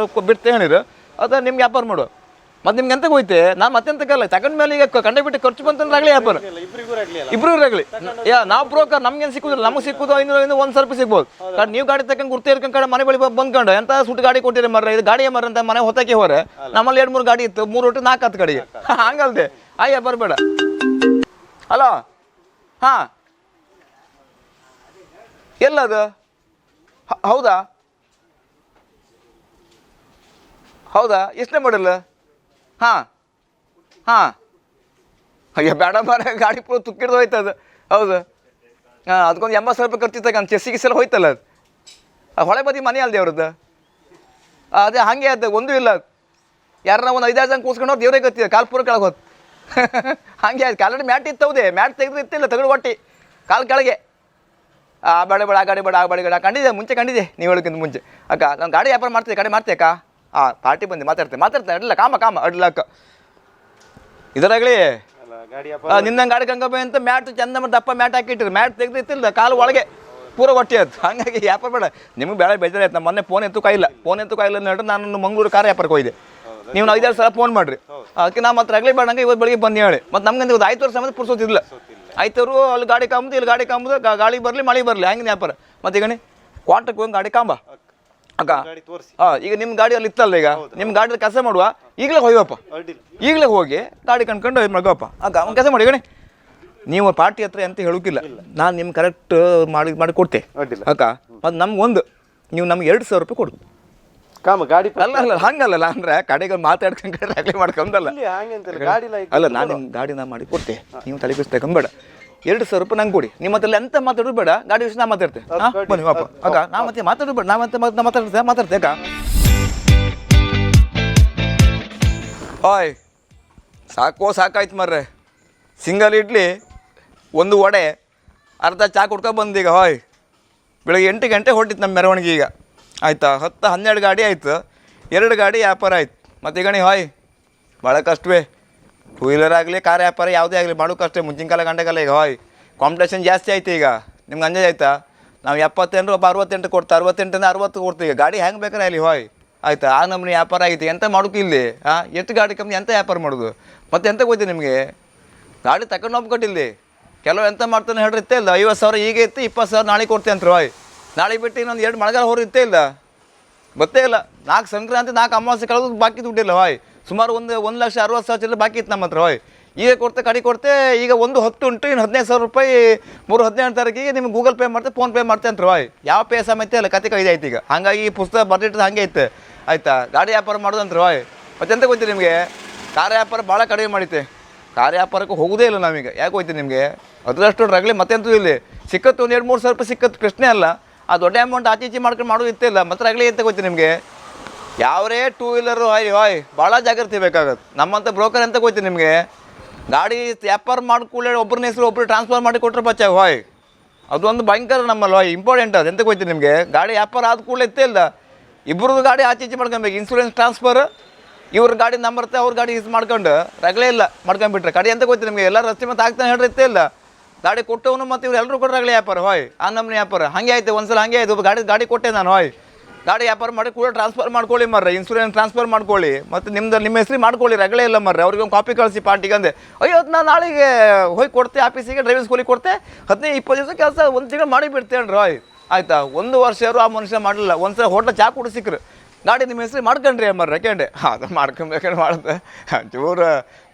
ಬಿಡ್ತೆ ಹೇಳಿದ್ರು ಅದು ನಿಮ್ಗೆ ವ್ಯಾಪಾರ ಮಾಡುವ. ಮತ್ತು ನಿಮ್ಗೆ ಎಂತ ಹೋಯ್ತೆ ನಾನು ಮತ್ತೆಂತಕ್ಕಲ್ಲ ತಗೊಂಡ ಮೇಲೆ ಈಗ ಕಂಡ ಬಿಟ್ಟು ಖರ್ಚು ಬಂತಂದ್ರೆ ಆಗಲಿ ವ್ಯಾಪಾರ ಇಬ್ಬರು ಆಗಲಿ. ನಾವು ಬ್ರೋಕರ್ ನಮ್ಗೇನು ಸಿಕ್ಕುದಿಲ್ಲ. ನಮಗೆ ಸಿಕ್ಕುದು 500 1,000 ರೂಪಾಯಿ ಸಿಗ್ಬೋದು. ಕಾರಣ ನೀವು ಗಾಡಿ ತಗೊಂಡು ಗುರ್ತಿ ಇರ್ಕೊಂಡು ಕಡೆ ಮನೆ ಬಳಿ ಬಂದ್ಕೊಂಡು ಎಂತ ಸುಟ್ಟು ಗಾಡಿ ಕೊಟ್ಟಿರಿ ಮರ. ಇದು ಗಾಡಿಯ ಮರ ಅಂತ ಮನೆ ಹೊತ್ತಕ್ಕೆ ಹೋರೆ ನಮ್ಮಲ್ಲಿ 2-3 ಗಾಡಿ ಇತ್ತು 3 ಒಟ್ಟು 4 ಕಡೆಗೆ. ಹಂಗಲ್ದೆ ಅಯ್ಯ ಬರಬೇಡ. ಹಲೋ ಎಲ್ಲದು ಹೌದಾ ಎಷ್ಟನೇ ಮಾಡಲ್ಲ. ಅಯ್ಯ ಬೇಡ ಮಾರ ಗಾಡಿ ಪೂರ ತುಕ್ಕಿಡ್ದು ಹೋಯ್ತದ. ಹೌದು ಅದಕ್ಕೊಂದು 80,000 ರೂಪಾಯಿ ಖರ್ಚಿತ್ತಾಗ ನಾನು ಚೆಸ್ಸಿಗೆಲ್ಲ ಹೋಯ್ತಲ್ಲ ಅದು. ಹೊಳೆ ಬದಿ ಮನೆ ಅಲ್ದೆ ಅವ್ರದ್ದು. ಅದೇ ಹಾಗೆ ಅದು ಒಂದೂ ಇಲ್ಲ. ಯಾರನ್ನ ಒಂದು 5-6 ಜನ ಕೂಸ್ಕೊಂಡು ಹೋಗಿ ದೇವ್ರಿಗೆ ಗೊತ್ತಿದೆ ಕಾಲು ಪೂರ ಕೆಳಗೆ ಹೋದ್. ಹಾಗೆ ಆಯ್ತು ಕಾಲಡಿ ಮ್ಯಾಟ್ ಇತ್ತೌದೆ. ಮ್ಯಾಟ್ ತೆಗೆದು ಇತ್ತಿಲ್ಲ ತಗಡು ಒಟ್ಟಿ ಕಾಲು ಕೆಳಗೆ. ಬೇಡ ಆ ಗಾಡಿ ಬೇಡ ಕಂಡಿದ್ದೆ ಮುಂಚೆ ಕಂಡಿದ್ದೆ ನೀವು ಹೇಳೋಕ್ಕಿಂತ ಮುಂಚೆ. ಅಕ್ಕ ನಾನು ಗಾಡಿ ವ್ಯಾಪಾರ ಮಾಡ್ತಿದ್ದೆ ಗಾಡಿ ಮಾಡ್ತೆ ಅಕ್ಕ. ಪಾರ್ಟಿ ಬಂದು ಮಾತಾಡ್ತೆ ಅಡ್ಲ ಕಾಮ ಅಡ್ಲಕ್ಕ ಇದರಾಗಲಿ ನಿನ್ನಂಗೆ ಗಾಡಿ ಕಂಗಬೆ ಅಂತ ಮ್ಯಾಟ್ ಚಂದ ದಪ್ಪ ಮ್ಯಾಟ್ ಹಾಕಿಟ್ಟಿರಿ. ಮ್ಯಾಟ್ ತೆಗೆದು ಇತ್ತಿಲ್ಲ ಕಾಲು ಒಳಗೆ ಪೂರ ಹೊಟ್ಟೆ ಅದು. ಹಾಗಾಗಿ ವ್ಯಾಪಾರ ಬೇಡ ನಿಮ್ಗೆ ಬೇಡ ಬೇಜಾರಾಯ್ತು. ನಮ್ಮ ಮೊನ್ನೆ ಫೋನ್ ಎತ್ತು ಕಾಯಿಲ್ಲ ಹೇಳಿದ್ರೆ ನಾನು ಮಂಗಳೂರು ಕಾರ್ ವ್ಯಾಪಾರಕ್ಕೆ ಹೋಯ್ದೆ. ನೀವು 5-6 ಸಲ ಫೋನ್ ಮಾಡಿರಿ. ಅದಕ್ಕೆ ನಾವು ಮತ್ತೆ ರಗಲಿ ಬೇಡಂಗೆ ಇವತ್ತು ಬೆಳಿಗ್ಗೆ ಬಂದು ಹೇಳಿ. ಮತ್ತು ನಮ್ಗೆ ಒಂದು 5 ವರ್ಷ ಸಮಯ ಪುರ್ಸೋತಿಲ್ಲ. 5 ಅವರು ಅಲ್ಲಿ ಗಾಡಿ ಕಾಂಬುದು ಇಲ್ಲಿ ಗಾಡಿ ಕಾಂಬುದು ಗಾಳಿ ಬರಲಿ ಮಳೆ ಬರಲಿ ಹಂಗೆ ವ್ಯಾಪಾರ. ಮತ್ತೆ ಈಗ ಕ್ವಾರ್ಟರ್ಗೆ ಹೋಗಿ ಗಾಡಿ ಕಾಂಬ ಅಕ್ಕ. ಈಗ ನಿಮ್ಮ ಗಾಡಿ ಅಲ್ಲಿ ಇತ್ತಲ್ಲ ಈಗ ನಿಮ್ಮ ಗಾಡಿ ಕೆಲಸ ಮಾಡುವ ಈಗಲೇ ಹೋಯ್ವಪ್ಪ. ಈಗಲೇ ಹೋಗಿ ಗಾಡಿ ಕಂಡ್ಕೊಂಡು ಇದು ಮಾಡ್ಕೋಪ್ಪ ಅಕ್ಕ. ಒಂದು ಕೆಲಸ ಮಾಡಿ ಗಣಿ ನೀವು ಪಾರ್ಟಿ ಹತ್ರ ಅಂತ ಹೇಳೋಕ್ಕಿಲ್ಲ. ನಾನು ನಿಮ್ಗೆ ಕರೆಕ್ಟ್ ಮಾಡಿ ಕೊಡ್ತೆ ಅಕ್ಕ. ಅದು ನಮ್ಗೆ ನೀವು ನಮ್ಗೆ 2,000 ರೂಪಾಯಿ ಕೊಡು ಗಾಡಿ ಅಲ್ಲ ಹಂಗಲ್ಲ ಅಂದ್ರೆ ಕಡೆಗೆ ಮಾತಾಡ್ಕೊಂಡು ರಗಳೆ ಮಾಡ್ಕೊಂಡಲ್ಲ. ಅಲ್ಲ ನಾನು ನಿಮ್ಮ ಗಾಡಿನ ಮಾಡಿ ಕೊಡ್ತೆ ನೀವು ತಲೆ ಬಿಸಿ ತಗೊಂಬೇಡ. 2,000 ರೂಪಾಯಿ ನಂಗೆ ಕೊಡಿ. ನಿಮ್ಮ ಹತ್ರ ಎಂತ ಮಾತಾಡೋದು ಬೇಡ. ಗಾಡಿ ವಿಷಯ ನಾ ಮಾತಾಡ್ತೆ ಬನ್ನಿ ಪಾಪ ಅಕ್ಕ. ನಾ ಮತ್ತೆ ಮಾತಾಡೋದು ಬೇಡ. ಮಾತಾಡ್ತೆ ಅಕ್ಕ. ಹಾಯ್ ಸಾಕಾಯ್ತು ಮರ್ರೆ. ಸಿಂಗಲ್ ಇಡ್ಲಿ 1 ವಡೆ ಅರ್ಧ ಚಾ ಕುಡ್ಕೊಂಡು ಬಂದೀಗ. ಹಾಯ್ ಬೆಳಗ್ಗೆ 8 ಗಂಟೆ ಹೊರಟಿತ್ತು ನಮ್ಮ ಮೆರವಣಿಗೆ. ಈಗ ಆಯಿತಾ 10-12 ಗಾಡಿ ಆಯಿತು. 2 ಗಾಡಿ ವ್ಯಾಪಾರ ಆಯ್ತು. ಮತ್ತು ಈಗ ಹಾಯ್ ಭಾಳ ಕಷ್ಟವೇ. 2 ವೀಲರ್ ಆಗಲಿ ಕಾರ್ ವ್ಯಾಪಾರ ಯಾವುದೇ ಆಗಲಿ ಮಾಡೋಕೆ ಅಷ್ಟೇ. ಮುಂಚಿನ ಕಾಲ ಗಂಟೆಗಲ್ಲ ಈಗ ಹಾಯ್ ಕಾಂಪಿಟೇಷನ್ ಜಾಸ್ತಿ ಆಯ್ತು. ಈಗ ನಿಮ್ಗೆ ಅಂಜಾಜ್ ಆಯ್ತಾ. ನಾವು 78 68 ಕೊಡ್ತಾ 68 60 ಕೊಡ್ತೀವಿ. ಗಾಡಿ ಹೆಂಗೆ ಬೇಕಾರೆ ಅಲ್ಲಿ ಹಾಯ್ ಆಯ್ತಾ. ಆ ನಮ್ಮನೆ ವ್ಯಾಪಾರ ಆಗೈತಿ. ಎಂತ ಮಾಡೋಕೆ ಇಲ್ಲಿ ಎಷ್ಟು ಗಾಡಿ ಕಮ್ಮಿ ಎಂತ ವ್ಯಾಪಾರ ಮಾಡೋದು. ಮತ್ತೆ ಎಂತ ಗೊತ್ತಿ ನಿಮಗೆ ಗಾಡಿ ತಗೊಂಡು ಹೋಗ್ಕೊಟ್ಟಿಲ್ಲಿ ಕೆಲವು ಎಂತ ಮಾಡ್ತಾನೆ ಹೇಳ್ರಿ ಇತ್ತೇ ಇಲ್ಲ. 50,000 ಈಗ ಇತ್ತು 20,000 ನಾಳೆ ಕೊಡ್ತೆ ಅಂತ ಹಾಯ್. ನಾಳೆ ಬಿಟ್ಟು ಇನ್ನೊಂದು 2 ಮಳೆಗಾಲ ಹೊರ ಇತ್ತೇ ಇಲ್ಲ ಗೊತ್ತೇ ಇಲ್ಲ. 4 ಸಂಕ್ರಾಂತಿ 4 ಅಮಾವಾಸ್ಯೆ ಕಳೆದು ಬಾಕಿ ದುಡ್ಡಿಲ್ಲ ಹಾಯ್. ಸುಮಾರು 1,60,000 ಚಿಲ್ಲರೆ ಬಾಕಿ ಇತ್ತು ನಮ್ಮ ಹತ್ರ ಹಾಯ್. ಈಗ ಕೊಡ್ತೆ ಕಡಿ ಕೊಡ್ತೆ ಈಗ 1:10 ಉಂಟು, ಇನ್ನು 15,000 ರೂಪಾಯಿ 3/17 ತಾರೀಕಿಗೆ ನಿಮ್ಗೆ ಗೂಗಲ್ ಪೇ ಮಾಡ್ತೆ, ಫೋನ್ಪೇ ಮಾಡ್ತೆ ಅಂತ ವಾಯ್ ಯಾವ ಪೇ ಸಮೈತೆ ಅಲ್ಲ ಕತೆ ಕೈದಾಯ್ತು ಈಗ. ಹಾಗಾಗಿ ಈ ಪುಸ್ತಕ ಬರ್ದಿಟ್ಟು ಹಾಗೆ ಐತೆ ಆಯಿತಾ. ಗಾಡಿ ವ್ಯಾಪಾರ ಮಾಡೋದಂತ ವಾಯ್ ಮತ್ತೆಂತ ಗೊತ್ತಿ ನಿಮಗೆ, ಕಾರ್ ವ್ಯಾಪಾರ ಭಾಳ ಕಡಿಮೆ ಮಾಡಿತೆ. ಕಾರ್ ವ್ಯಾಪಾರಕ್ಕೆ ಹೋಗೋದೇ ಇಲ್ಲ ನಾವೀಗ. ಯಾಕೆ ಹೋಯ್ತು ನಿಮಗೆ, ಅದರಷ್ಟು ರಗಲಿ ಮತ್ತೆಂತೂ ಇಲ್ಲಿ ಸಿಕ್ಕತ್ತು 1-2-3 ಸಾವಿರ ರೂಪಾಯಿ ಸಿಕ್ಕತ್ತು, ಪ್ರಶ್ನೆ ಅಲ್ಲ. ಆ ದೊಡ್ಡ ಅಮೌಂಟ್ ಆಚೆ ಮಾಡ್ಕೊಂಡು ಮಾಡೋದು ಇತ್ತಿಲ್ಲ. ಮತ್ತೆ ರಗಲಿ ಅಂತ ಗೊತ್ತಿ ನಿಮಗೆ, ಯಾವರೇ 2 ವೀಲರು ಹಾಯ್ ಭಾಳ ಜಾಗ್ರತೆ ಬೇಕಾಗತ್ತೆ. ನಮ್ಮಂಥ ಬ್ರೋಕರ್ ಅಂತ ಗೊತ್ತಿ ನಿಮಗೆ, ಗಾಡಿ ವ್ಯಾಪಾರ ಮಾಡ್ಕೊಳ್ಳಿ ಒಬ್ಬರನ್ನ ಹೆಸರು ಒಬ್ಬರು ಟ್ರಾನ್ಸ್ಫರ್ ಮಾಡಿ ಕೊಟ್ಟರೆ ಬಚ್ಚ ಹಾಯ್ ಅದೊಂದು ಭಯಂಕರ ನಮ್ಮಲ್ಲಿ ಹಾಯ್ ಇಂಪಾರ್ಟೆಂಟ್. ಅದು ಎಂತ ಗೊತ್ತಿ ನಿಮಗೆ, ಗಾಡಿ ವ್ಯಾಪಾರ ಆದ ಕೂಡಲೇ ಇತ್ತೇ ಇಲ್ಲ, ಇಬ್ಬರದ್ದು ಗಾಡಿ ಆಚೆ ಮಾಡ್ಕೊಬೇಕು. ಇನ್ಸೂರೆನ್ಸ್ ಟ್ರಾನ್ಸ್ಫರ್, ಇವ್ರ ಗಾಡಿ ನಂಬರ್ ಅವ್ರ ಗಾಡಿ ಯೂಸ್ ಮಾಡ್ಕೊಂಡು ರಗಲೇ ಇಲ್ಲ ಮಾಡ್ಕೊಂಡ್ಬಿಟ್ರೆ ಕಡೆ ಅಂತ ಗೊತ್ತಿ ನಿಮಗೆ. ಎಲ್ಲ ರಸ್ತೆ ಮತ್ತು ಆಗ್ತಾನೆ ಹೇಳ್ರಿ ಇತ್ತೇ ಇಲ್ಲ. ಗಾಡಿ ಕೊಟ್ಟವನು ಮತ್ತು ಇವ್ರು ಎಲ್ಲರೂ ಕೊಟ್ಟರೆ ರಗಲೇ ವ್ಯಾಪಾರ ಹಾಯ್ ಆ ನಮ್ಮನೆ ವ್ಯಾಪಾರ. ಹಾಗೆ ಆಯ್ತು ಒಂದ್ಸಲ ಹಾಗೆ ಆಯ್ತು. ಗಾಡಿ ಕೊಟ್ಟೆ ನಾನು ಹಾಯ್ ಗಾಡಿ ವ್ಯಾಪಾರ ಮಾಡಿ ಕೂಡ ಟ್ರಾನ್ಸ್ಫರ್ ಮಾಡ್ಕೊಳ್ಳಿ ಮರ್ರೆ, ಇನ್ಸೂರೆನ್ಸ್ ಟ್ರಾನ್ಸ್ಫರ್ ಮಾಡ್ಕೊಳ್ಳಿ, ಮತ್ತು ನಿಮ್ಮ ಹೆಸರು ಮಾಡ್ಕೊಳ್ಳಿ, ರಗಲೇ ಇಲ್ಲ ಮರ್ರೆ. ಅವ್ರಿಗೆ ಒಂದು ಕಾಪಿ ಕಳಿಸಿ ಪಾರ್ಟಿಗೆ ಅಂದೆ. ಅಯ್ಯೋ ನಾನು ನಾಳೆಗೆ ಹೋಗಿ ಕೊಡ್ತೆ ಆಫೀಸಿಗೆ, ಡ್ರೈವಿಂಗ್ ಸ್ಕೂಲಿಗೆ ಕೊಡ್ತೆ, 15-20 ದಿವಸ ಕೆಲಸ 1 ತಿಂಗಳು ಮಾಡಿ ಬಿಡ್ತೇನೆ ರಾಯ್ ಆಯಿತಾ. 1 ವರ್ಷ ಆ ಮನುಷ್ಯ ಮಾಡಲಿಲ್ಲ. ಒಂದ್ಸಲ ಹೋಟ್ಲ ಚಾ ಕುಡಿ ಸಿಕ್ಕರು, ಗಾಡಿ ನಿಮ್ಮ ಹೆಸರು ಮಾಡ್ಕೊಂಡ್ರಿ ಮರ್ರೆ ಯಾಕೆಂಡೆ ಅದು ಮಾಡ್ಕೊಬೇಕಂದ್ರೆ ಮಾಡುತ್ತೆ. ಚೂರು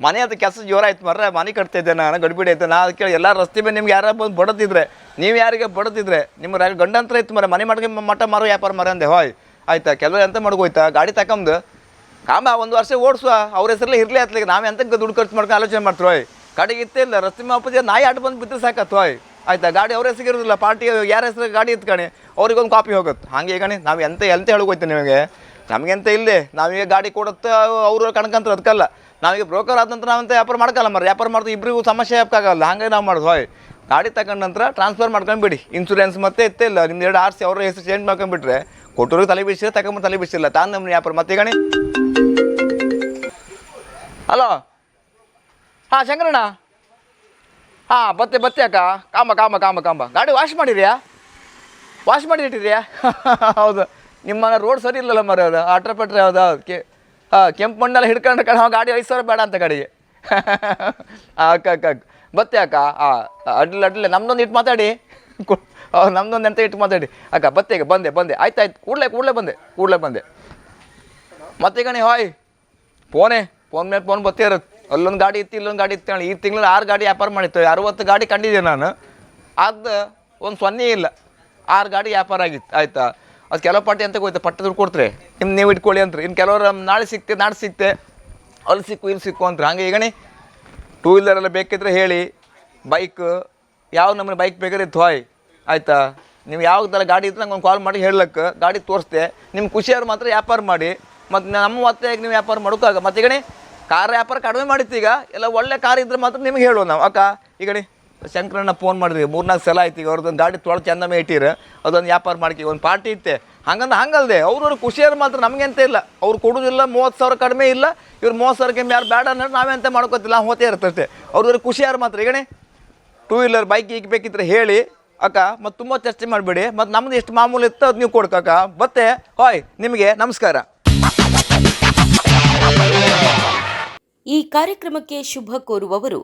ಮನೆ ಅದು ಕೆಲಸ ಜೋರಾಯ್ತು ಮರ್ರೆ, ಮನೆ ಕಟ್ತಿದ್ದೆ ನಾನು, ಗಡಿಬಿಡಿ ಐತೆ. ನಾ ಅದಕ್ಕೆ ಎಲ್ಲ ರಸ್ತೆ ಮೇಲೆ ನಿಮ್ಗೆ ಯಾರು ಬಂದು ಬಡತಿದ್ರೆ, ನೀವು ಯಾರಿಗೆ ಬಡತಿದ್ರೆ ನಿಮ್ಮ ಗಂಡಂತರ ಇತ್ತು ಮರ, ಮನೆ ಮಾಡ್ಕೊಂಡು ಮಟ್ಟ ಮಾರೋ ವ್ಯಾಪಾರ ಮರ ಅಂದೆ ಹಾಯ್ ಆಯ್ತಾ. ಕೆಲವರು ಎಂತ ಮಾಡ್ಕೋಯ್ತಾ, ಗಾಡಿ ತಗೊಂಡು ಕಾಂಬ 1 ವರ್ಷ ಓಡಿಸುವ ಅವ್ರ ಹೆಸರಲ್ಲೇ ಇರಲಿ ಆತ್ಲಿಕ್ಕೆ, ನಾವು ಎಂತಕ್ಕೆ ದುಡ್ಡು ಖರ್ಚು ಮಾಡ್ಕೊಂಡು ಆಲೋಚನೆ ಮಾಡ್ತೀವಿ ಹೋಯ್. ಗಾಡಿಗೆ ಇತ್ತೇ ಇಲ್ಲ, ರಸ್ತೆ ಮಾಪದ ನಾಯಿ ಆಟ ಬಂದು ಬಿದ್ದರೆ ಸಾಕತ್ತು ಹೋಯ್ ಆಯ್ತಾ. ಗಾಡಿ ಅವ್ರ ಹೆಸರಿಗೆ ಇರೋದಿಲ್ಲ, ಪಾರ್ಟಿ ಯಾರ ಹೆಸರು ಗಾಡಿ ಎತ್ಕಣಿ ಅವ್ರಿಗೊಂದು ಕಾಪಿ ಹೋಗುತ್ತೆ. ಹಾಗೆ ಕಣಿ ನಾವು ಎಂತ ಹೇಳೋಗೋಯ್ತು ನಿಮಗೆ, ನಮಗೆಂತ ಇಲ್ಲೇ ನಾವೀಗ ಗಾಡಿ ಕೊಡುತ್ತೆ ಅವರು ಕಣ್ಕಂತಾರೆ ಅದಕ್ಕಲ್ಲ. ನಾವೀಗ ಬ್ರೋಕರ್ ಆದ ನಂತರ ನಾವಂತ ವ್ಯಾಪಾರ ಮಾಡ್ಕಲ್ಲ ಮರ, ವ್ಯಾಪಾರ ಮಾಡ್ತೀವಿ ಇಬ್ಬರಿಗೂ ಸಮಸ್ಯೆ ಆಗೋಲ್ಲ. ಹಾಗೆ ನಾವು ಮಾಡೋದು ಹೋಯ್ ಗಾಡಿ ತಗೊಂಡ ನಂತರ ಟ್ರಾನ್ಸ್ಫರ್ ಮಾಡ್ಕೊಂಡ್ಬಿಡಿ. ಇನ್ಸೂರೆನ್ಸ್ ಮತ್ತೆ ಇತ್ತೇ ಇಲ್ಲ, ನಿಮ್ದು 2 RC ಅವ್ರ ಹೆಸರು ಚೇಂಜ್ ಮಾಡ್ಕೊಂಡ್ಬಿಟ್ರೆ ಕೊಟ್ಟರಿಗೆ ತಲೆ ಬಿಡಿಸಿದ್ರೆ ತಗೊಂಬ ತಲೆ ಬಿಡಿಸಿಲ್ಲ ತಾನು ನಮ್ಮನೆ ವ್ಯಾಪಾರ. ಮತ್ತೆ ಗಣಿ ಹಲೋ, ಹಾಂ ಶಂಕರಣ್ಣ, ಹಾಂ ಬತ್ತೆ ಅಕ್ಕ, ಕಾಂಬ ಗಾಡಿ ವಾಶ್ ಮಾಡಿದ್ಯಾ, ವಾಶ್ ಮಾಡಿ ಇಟ್ಟಿದ್ಯಾ? ಹೌದು, ನಿಮ್ಮನೆ ರೋಡ್ ಸರಿ ಇಲ್ಲಲ್ಲ ಮರ, ಅದು ಅಟ್ರ ಪಟ್ರೆ ಯಾವ್ದು ಕೆಂಪು ಮಣ್ಣೆಲ್ಲ ಹಿಡ್ಕೊಂಡು ಗಾಡಿ 5,000 ಬೇಡ ಅಂತ ಗಾಡಿಗೆ. ಅಕ್ಕ ಬತ್ತೆ ಅಕ್ಕ, ಅಡ್ಲೆ ನಮ್ದೊಂದು ಇಟ್ಟು ಮಾತಾಡಿ, ನಮ್ದೊಂದು ಎಂತ ಇಟ್ಟು ಮಾತಾಡಿ ಅಕ್ಕ. ಬತ್ತೆ ಈಗ ಬಂದೆ ಆಯ್ತು ಕೂಡಲೇ ಬಂದೆ. ಮತ್ತೆ ಗಣಿ ಹಾಯ್ ಫೋನ್ ಮೇಲೆ ಫೋನ್ ಬತ್ತೇ ಇರುತ್ತೆ. ಅಲ್ಲೊಂದು ಗಾಡಿ ಇತ್ತು ಇಲ್ಲೊಂದು ಗಾಡಿ ಇತ್ತು. ಈ ತಿಂಗಳು 6 ಗಾಡಿ ವ್ಯಾಪಾರ ಮಾಡಿತ್ತು, 60 ಗಾಡಿ ಕಂಡಿದ್ದೆ ನಾನು. ಅದು ಒಂದು 0 ಇಲ್ಲ, 6 ಗಾಡಿ ವ್ಯಾಪಾರ ಆಗಿತ್ತು ಆಯಿತಾ. ಅದು ಕೆಲವು ಪಾರ್ಟಿ ಅಂತ ಹೋಯ್ತು, ಪಟ್ಟ ದುಡ್ಡು ಕೊಡ್ತಾರೆ, ನೀವು ಇಟ್ಕೊಳ್ಳಿ ಅಂತಾರೆ. ಇನ್ನು ಕೆಲವರು ನಾಳೆ ಸಿಕ್ತೆ ಅಲ್ಲಿ ಇಲ್ಲಿ ಸಿಕ್ಕು ಅಂತಾರೆ. ಹಾಗೆ ಈಗಣಿ 2 ವೀಲರೆಲ್ಲ ಬೇಕಿದ್ರೆ ಹೇಳಿ, ಬೈಕ್ ಯಾವ ನಮ್ಮನೆ ಬೈಕ್ ಬೇಕಾದ್ರೆ ಇತ್ತು ಹಾಯ್ ಆಯಿತಾ. ನೀವು ಯಾವ ಥರ ಗಾಡಿ ಇತ್ತು ನಂಗೆ ಒಂದು ಕಾಲ್ ಮಾಡಿ ಹೇಳಕ್ಕೆ, ಗಾಡಿ ತೋರಿಸ್ದೆ. ನಿಮ್ಗೆ ಖುಷಿಯಾರು ಮಾತ್ರ ವ್ಯಾಪಾರ ಮಾಡಿ. ಮತ್ತು ನಮ್ಮ ಮತ್ತೆ ನೀವು ವ್ಯಾಪಾರ ಮಾಡೋಕ್ಕಾಗ. ಮತ್ತು ಈಗಣಿ ಕಾರ್ ವ್ಯಾಪಾರ ಕಡಿಮೆ ಮಾಡಿತ್ತು, ಈಗ ಎಲ್ಲ ಒಳ್ಳೆ ಕಾರ್ ಇದ್ರೆ ಮಾತ್ರ ನಿಮಗೆ ಹೇಳುವ ನಾವು ಅಕ್ಕ. ಈಗಣಿ ಶಂಕರಣ್ಣ ಫೋನ್ ಮಾಡಿದ್ವಿ 3-4 ಸಲ ಆಯ್ತು. ಈಗ ಅವ್ರದ್ದೊಂದು ಗಾಡಿ ತೊಳೆದು ಚಂದಮೇ ಇಟ್ಟಿರ, ಅದೊಂದು ವ್ಯಾಪಾರ ಮಾಡ್ಕಿ ಒಂದು ಪಾರ್ಟಿ ಇತ್ತೆ. ಹಂಗಲ್ದೆ ಅವ್ರವ್ರು ಖುಷಿಯಾರು ಮಾತ್ರ ನಮಗೆ ಅಂತ ಇಲ್ಲ. ಅವ್ರು ಕೊಡೋದಿಲ್ಲ, 30,000 ಕಡಿಮೆ ಇಲ್ಲ, ಇವ್ರು 30,000 ಯಾರು ಬೇಡ ಅನ್ನೋದು ನಾವೆಂತ ಮಾಡ್ಕೋತಿಲ್ಲ, ಹೋತೇ ಇರ್ತಷ್ಟೇ. ಅವ್ರವ್ರು ಖುಷಿಯಾರು ಮಾತ್ರ. ಈಗಣಿ 2 ವೀಲರ್ ಬೈಕ್ ಈಗ ಬೇಕಿದ್ರೆ ಹೇಳಿ ಅಕ್ಕ, ಮತ್ತು ತುಂಬ ಚರ್ಚೆ ಮಾಡಬೇಡಿ. ಮತ್ತು ನಮ್ದು ಎಷ್ಟು ಮಾಮೂಲಿ ಇತ್ತು ಅದು ನೀವು ಕೊಡ್ಕಕ್ಕ. ಮತ್ತೆ ಹಾಯ್ ನಿಮಗೆ ನಮಸ್ಕಾರ. ಈ ಕಾರ್ಯಕ್ರಮಕ್ಕೆ ಶುಭ ಕೋರುವವರು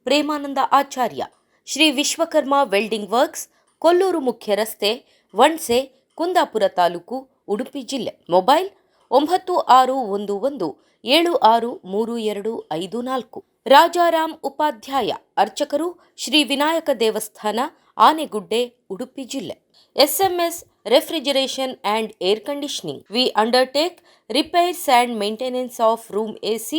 ಪ್ರೇಮಾನಂದ ಆಚಾರ್ಯ, ಶ್ರೀ ವಿಶ್ವಕರ್ಮ ವೆಲ್ಡಿಂಗ್ ವರ್ಕ್ಸ್, ಕೊಲ್ಲೂರು ಮುಖ್ಯ ರಸ್ತೆ, ವಣ್ಸೆ, ಕುಂದಾಪುರ ತಾಲೂಕು, ಉಡುಪಿ ಜಿಲ್ಲೆ. ಮೊಬೈಲ್ 9611763254. ರಾಜಾರಾಮ್ ಉಪಾಧ್ಯಾಯ, ಅರ್ಚಕರು, ಶ್ರೀ ವಿನಾಯಕ ದೇವಸ್ಥಾನ, ಆನೆಗುಡ್ಡೆ, ಉಡುಪಿ ಜಿಲ್ಲೆ. SMS refrigeration and air conditioning. We undertake repairs and maintenance of room AC,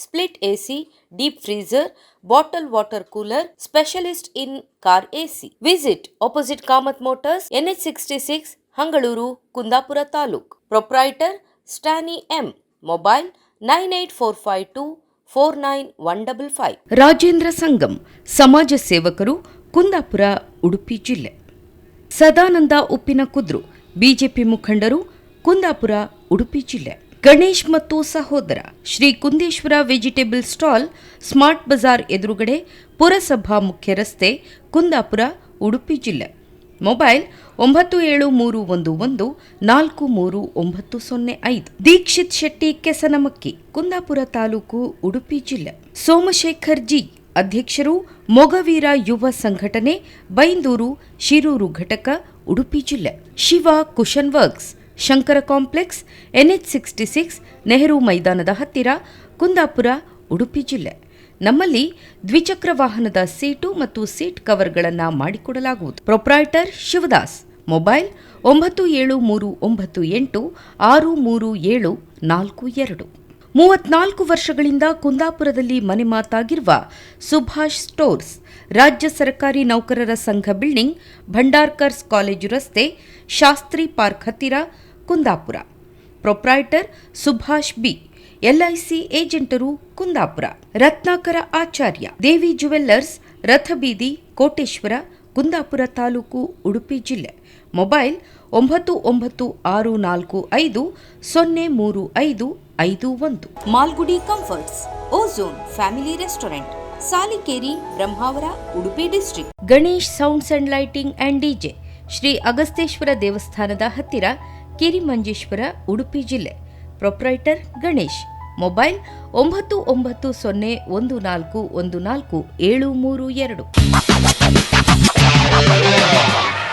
split AC, deep freezer, bottle water cooler, specialist in car AC. Visit opposite Kamath Motors, NH66, Hangaluru, Kundapura Taluk. Proprietor Stani M. Mobile 9845249 Rajendra Sangam, ಸಮಾಜ ಸೇವಕರು, ಕುಂದಾಪುರ, ಉಡುಪಿ ಜಿಲ್ಲೆ. ಸದಾನಂದ ಉಪ್ಪಿನ ಕುದ್ರು, BJP ಮುಖಂಡರು, ಕುಂದಾಪುರ, ಉಡುಪಿ ಜಿಲ್ಲೆ. ಗಣೇಶ್ ಮತ್ತು ಸಹೋದರ, Shri Kundeshwara vegetable stall, smart Bazaar ಎದುರುಗಡೆ, ಪುರಸಭಾ ಮುಖ್ಯ ರಸ್ತೆ, ಕುಂದಾಪುರ, ಉಡುಪಿ ಜಿಲ್ಲೆ. ಮೊಬೈಲ್ 9711143905. ದೀಕ್ಷಿತ್ ಶೆಟ್ಟಿ ಕೆಸನಮಕ್ಕಿ, ಕುಂದಾಪುರ ತಾಲೂಕು, ಉಡುಪಿ ಜಿಲ್ಲೆ. ಸೋಮಶೇಖರ್ ಜಿ, ಅಧ್ಯಕ್ಷರು, ಮೊಗವೀರ ಯುವ ಸಂಘಟನೆ, ಬೈಂದೂರು, ಶಿರೂರು ಘಟಕ, ಉಡುಪಿ ಜಿಲ್ಲೆ. Shiva cushion works, Shankara complex, NH66, Nehru ಮೈದಾನದ ಹತ್ತಿರ, ಕುಂದಾಪುರ, ಉಡುಪಿ ಜಿಲ್ಲೆ. ನಮ್ಮಲ್ಲಿ ದ್ವಿಚಕ್ರ ವಾಹನದ ಸೀಟು ಮತ್ತು ಸೀಟ್ ಕವರ್ಗಳನ್ನು ಮಾಡಿಕೊಡಲಾಗುವುದು. ಪ್ರೊಪ್ರೈಟರ್ ಶಿವದಾಸ್. ಮೊಬೈಲ್ 9738637742. 34 ವರ್ಷಗಳಿಂದ ಕುಂದಾಪುರದಲ್ಲಿ ಮನೆ ಮಾತಾಗಿರುವ ಸುಭಾಷ್ ಸ್ಟೋರ್ಸ್, ರಾಜ್ಯ ಸರ್ಕಾರಿ ನೌಕರರ ಸಂಘ ಬಿಲ್ಡಿಂಗ್, ಭಂಡಾರ್ಕರ್ಸ್ ಕಾಲೇಜು ರಸ್ತೆ, ಶಾಸ್ತ್ರಿ ಪಾರ್ಕ್ ಹತ್ತಿರ, Kundapura. Proprietor Subhash B. LIC ಏಜೆಂಟರು, ಕುಂದಾಪುರ. ರತ್ನಾಕರ ಆಚಾರ್ಯ, ದೇವಿ ಜುವೆಲ್ಲರ್ಸ್, ರಥಬೀದಿ, ಕೋಟೇಶ್ವರ, ಕುಂದಾಪುರ ತಾಲೂಕು, ಉಡುಪಿ ಜಿಲ್ಲೆ. Mobile 9945035551. Malgudi comforts, ozone family restaurant, Salikeri, Brahmavara, Udupi district. Ganesh sounds and lighting and DJ, Shri Agasteshwara ದೇವಸ್ಥಾನದ ಹತ್ತಿರ, ಕಿರಿಮಂಜೇಶ್ವರ, ಉಡುಪಿ ಜಿಲ್ಲೆ. ಪ್ರೊಪ್ರೈಟರ್ ಗಣೇಶ್. ಮೊಬೈಲ್ 9901414732.